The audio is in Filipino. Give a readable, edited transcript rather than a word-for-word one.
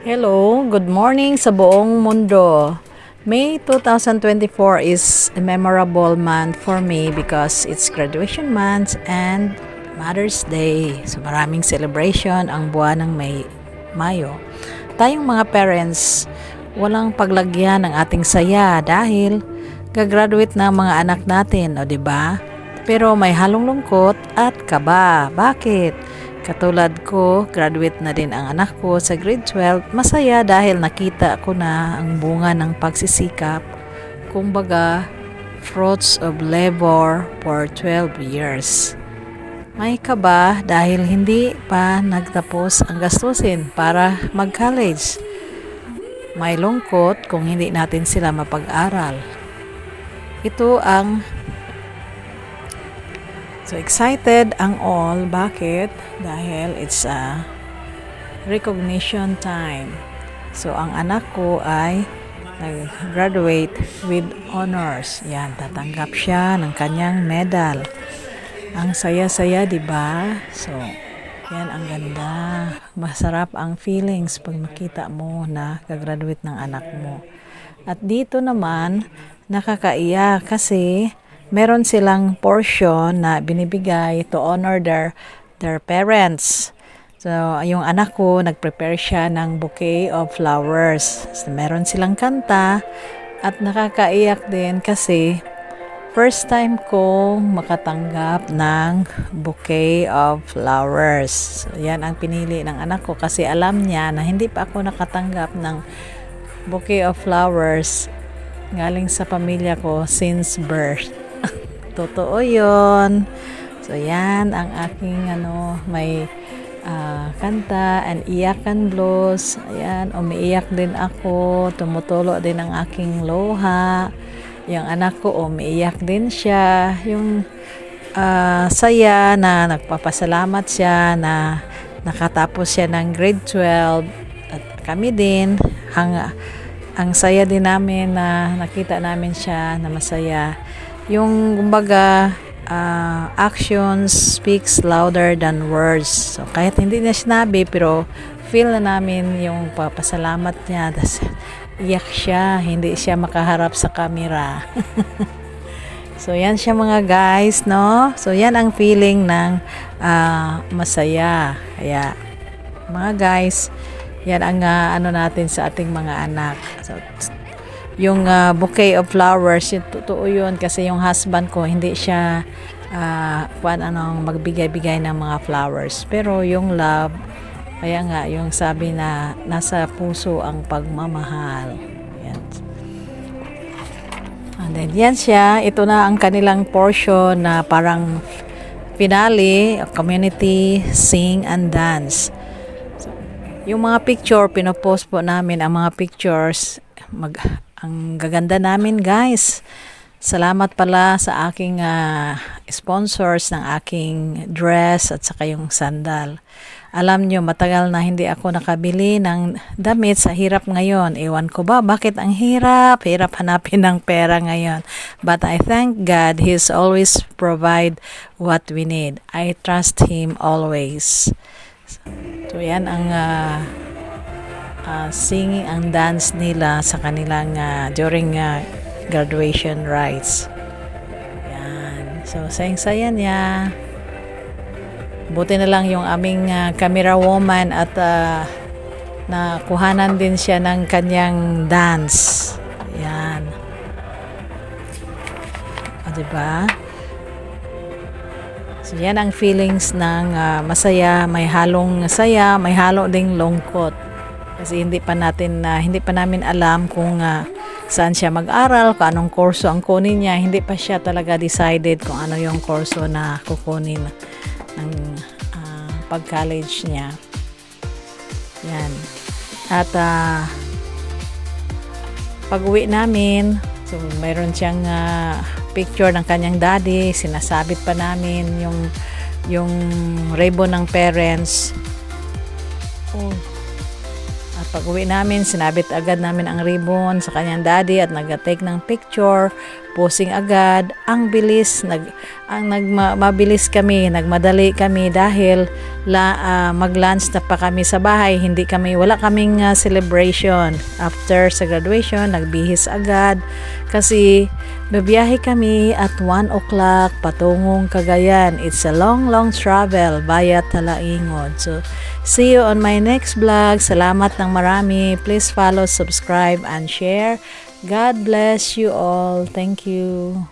Hello, good morning sa buong mundo. May 2024 is a memorable month for me because it's graduation month and Mother's Day. So maraming celebration ang buwan ng Mayo. Tayong mga parents, walang paglagyan ng ating saya dahil gagraduate na ang mga anak natin, o 'di ba? Pero may halong lungkot at kaba. Bakit? Katulad ko, graduate na din ang anak ko sa grade 12. Masaya dahil nakita ko na ang bunga ng pagsisikap. Kumbaga, fruits of labor for 12 years. May kaba dahil hindi pa nagtapos ang gastusin para mag-college. May lungkot kung hindi natin sila mapag-aral. Ito ang So excited ang all. Bakit? Dahil it's a recognition time. So ang anak ko ay nag-graduate with honors. Yan, tatanggap siya ng kanyang medal. Ang saya-saya, 'di ba? So yan ang ganda. Masarap ang feelings pag makita mo na gagraduate ng anak mo. At dito naman nakakaiyak kasi meron silang portion na binibigay to honor their parents. So, yung anak ko, nag-prepare siya ng bouquet of flowers. So, meron silang kanta at nakakaiyak din kasi first time ko makatanggap ng bouquet of flowers. So, yan ang pinili ng anak ko kasi alam niya na hindi pa ako nakatanggap ng bouquet of flowers galing sa pamilya ko since birth. Totoo yun. So, yan ang aking may kanta and iyakan blues. Ayan, umiiyak din ako. Tumutulo din ang aking luha. Yung anak ko, umiiyak din siya. Yung saya na nagpapasalamat siya na nakatapos siya ng grade 12. At kami din, ang saya din namin na nakita namin siya na masaya. Yung kumbaga actions speaks louder than words. So kahit hindi niya sinabi pero feel na namin yung papasalamat niya. Tas iyak siya, hindi siya makaharap sa camera. So yan siya mga guys, no? So yan ang feeling ng masaya. Kaya mga guys, yan ang natin sa ating mga anak. So yung bouquet of flowers, totoo yun kasi yung husband ko hindi siya magbigay-bigay ng mga flowers, pero yung love, kaya nga yung sabi na nasa puso ang pagmamahal. Yan. And then yan siya, ito na ang kanilang portion na parang finale, community sing and dance. So, yung mga picture, pinopost po namin ang mga pictures. Ang gaganda namin guys. Salamat pala sa aking sponsors ng aking dress at saka yung sandal. Alam nyo, matagal na hindi ako nakabili ng damit sa hirap ngayon. Ewan ko ba, bakit ang hirap? Hirap hanapin ng pera ngayon. But I thank God, He's always provide what we need. I trust Him always. So yan ang singing ang dance nila sa kanilang during graduation rites. Yan. So, sayang-saya niya. Buti na lang yung aming camera woman at nakuhanan din siya ng kanyang dance. Yan. O, diba? So, yan ang feelings ng masaya. May halong saya, may halo ding lungkot. Kasi hindi pa namin alam kung saan siya mag-aral, kung anong kurso ang kunin niya. Hindi pa siya talaga decided kung ano yung kurso na kukunin ng pag-college niya. Yan. At pag-uwi namin, so mayroon siyang picture ng kanyang daddy. Sinasabit pa namin yung ribbon ng parents. Pag uwi namin, sinabit agad namin ang ribbon sa kanyang daddy at nag-take ng picture posing agad. Ang bilis, mabilis kami, nagmadali kami dahil mag-lunch na pa kami sa bahay. Wala kaming celebration. After sa graduation, nagbihis agad kasi babiyahe kami at 1 o'clock patungong Cagayan. It's a long travel via Talaingod. So, see you on my next vlog. Salamat ng marami. Please follow, subscribe, and share. God bless you all. Thank you.